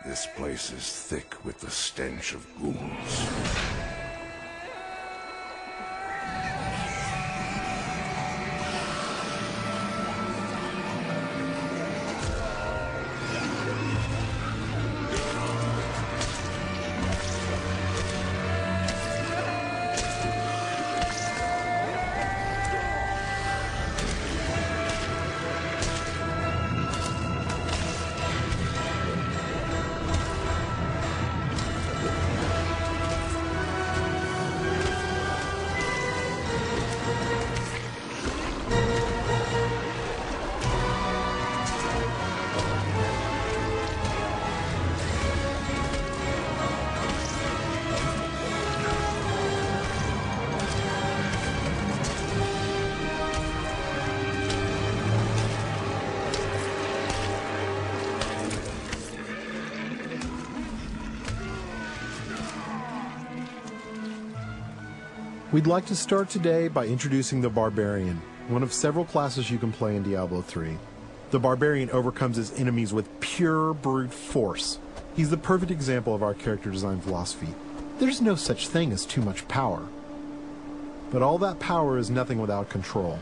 This place is thick with the stench of ghouls. We'd like to start today by introducing the Barbarian, one of several classes you can play in Diablo 3. The Barbarian overcomes his enemies with pure brute force. He's the perfect example of our character design philosophy. There's no such thing as too much power. But all that power is nothing without control.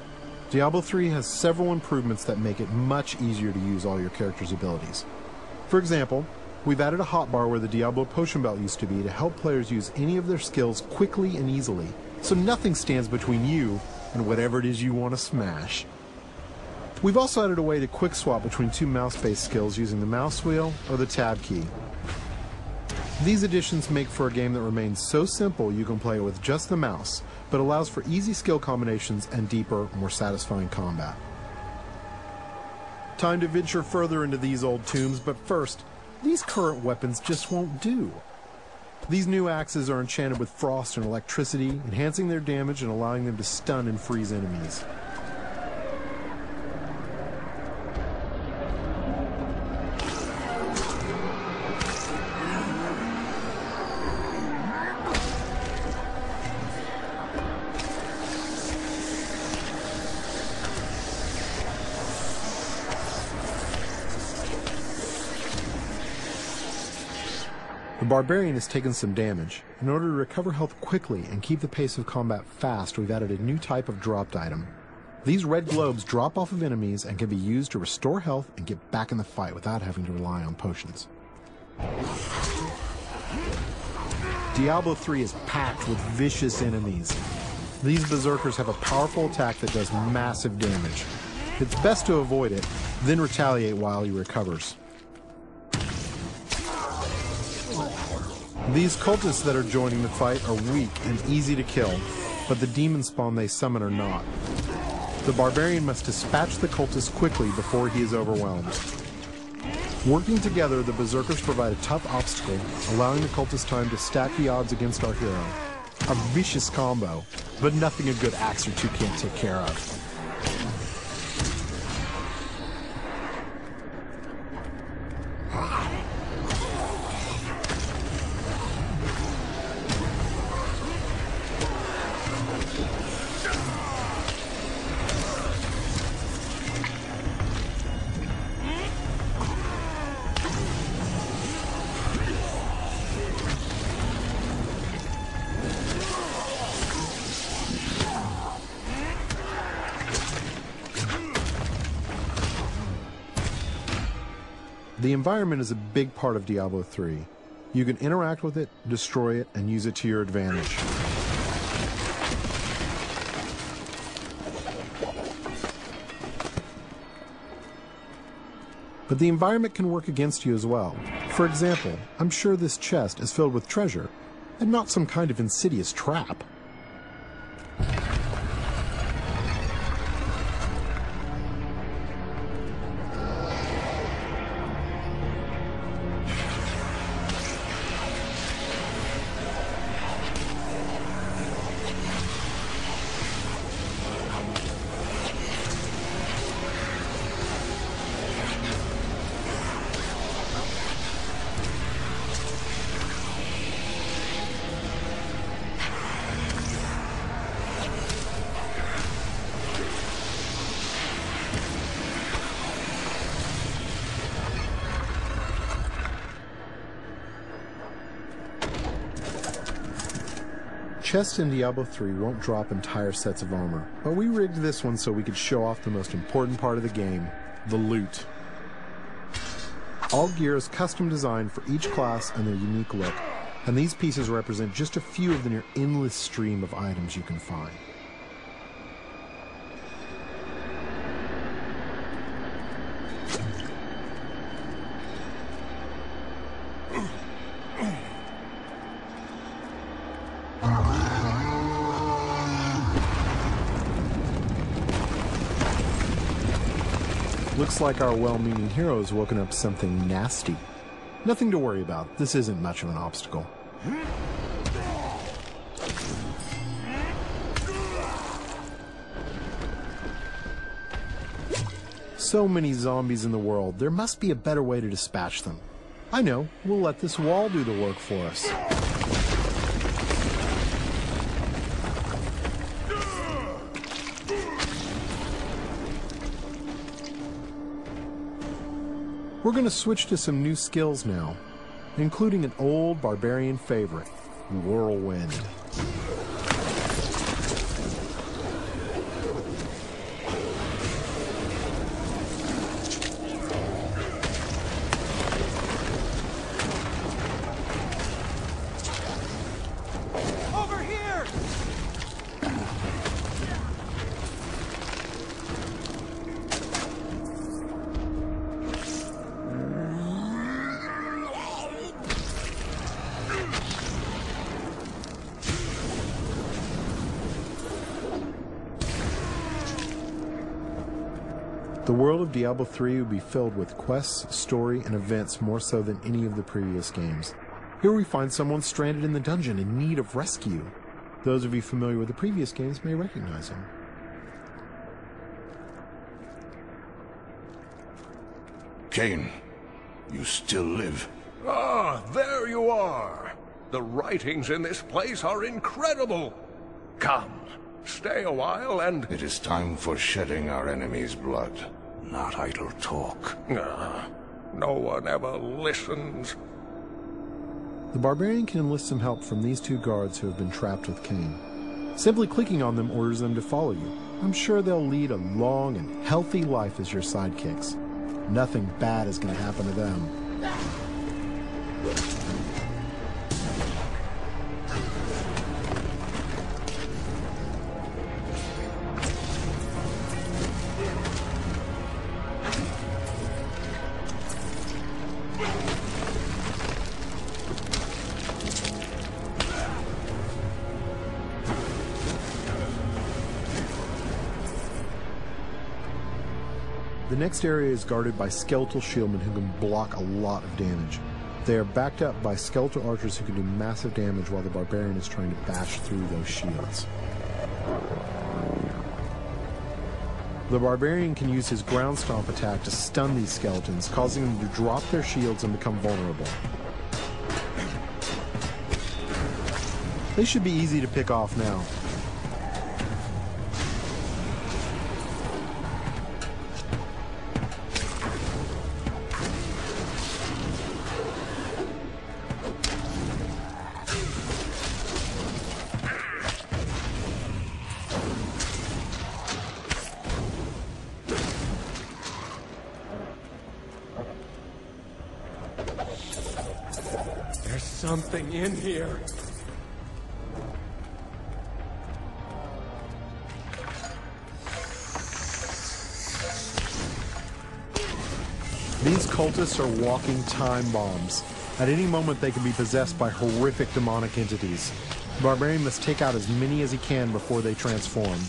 Diablo 3 has several improvements that make it much easier to use all your character's abilities. For example, we've added a hotbar where the Diablo potion belt used to be to help players use any of their skills quickly and easily, so nothing stands between you and whatever it is you want to smash. We've also added a way to quick swap between two mouse-based skills using the mouse wheel or the tab key. These additions make for a game that remains so simple you can play it with just the mouse, but allows for easy skill combinations and deeper, more satisfying combat. Time to venture further into these old tombs, but first, these current weapons just won't do. These new axes are enchanted with frost and electricity, enhancing their damage and allowing them to stun and freeze enemies. The Barbarian has taken some damage. In order to recover health quickly and keep the pace of combat fast, we've added a new type of dropped item. These red globes drop off of enemies and can be used to restore health and get back in the fight without having to rely on potions. Diablo 3 is packed with vicious enemies. These berserkers have a powerful attack that does massive damage. It's best to avoid it, then retaliate while he recovers. These cultists that are joining the fight are weak and easy to kill, but the demon spawn they summon are not. The Barbarian must dispatch the cultists quickly before he is overwhelmed. Working together, the berserkers provide a tough obstacle, allowing the cultists time to stack the odds against our hero. A vicious combo, but nothing a good axe or two can't take care of. The environment is a big part of Diablo 3. You can interact with it, destroy it, and use it to your advantage. But the environment can work against you as well. For example, I'm sure this chest is filled with treasure, and not some kind of insidious trap. Chests in Diablo 3 won't drop entire sets of armor, but we rigged this one so we could show off the most important part of the game, the loot. All gear is custom designed for each class and their unique look, and these pieces represent just a few of the near endless stream of items you can find. Looks like our well-meaning hero has woken up something nasty. Nothing to worry about. This isn't much of an obstacle. So many zombies in the world, there must be a better way to dispatch them. I know, we'll let this wall do the work for us. We're going to switch to some new skills now, including an old barbarian favorite, Whirlwind. Over here! The world of Diablo 3 would be filled with quests, story, and events more so than any of the previous games. Here we find someone stranded in the dungeon in need of rescue. Those of you familiar with the previous games may recognize him. Cain, you still live. Ah, there you are. The writings in this place are incredible. Come, stay a while and... It is time for shedding our enemy's blood, not idle talk. No one ever listens. The barbarian can enlist some help from these two guards who have been trapped with Cain. Simply clicking on them orders them to follow you. I'm sure they'll lead a long and healthy life as your sidekicks. Nothing bad is going to happen to them. The next area is guarded by skeletal shieldmen who can block a lot of damage. They are backed up by skeletal archers who can do massive damage while the barbarian is trying to bash through those shields. The barbarian can use his ground stomp attack to stun these skeletons, causing them to drop their shields and become vulnerable. They should be easy to pick off now. There's something in here. These cultists are walking time bombs. At any moment they can be possessed by horrific demonic entities. The barbarian must take out as many as he can before they transform.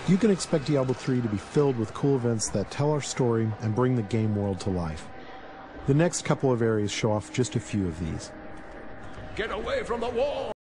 You can expect Diablo 3 to be filled with cool events that tell our story and bring the game world to life. The next couple of areas show off just a few of these. Get away from the wall!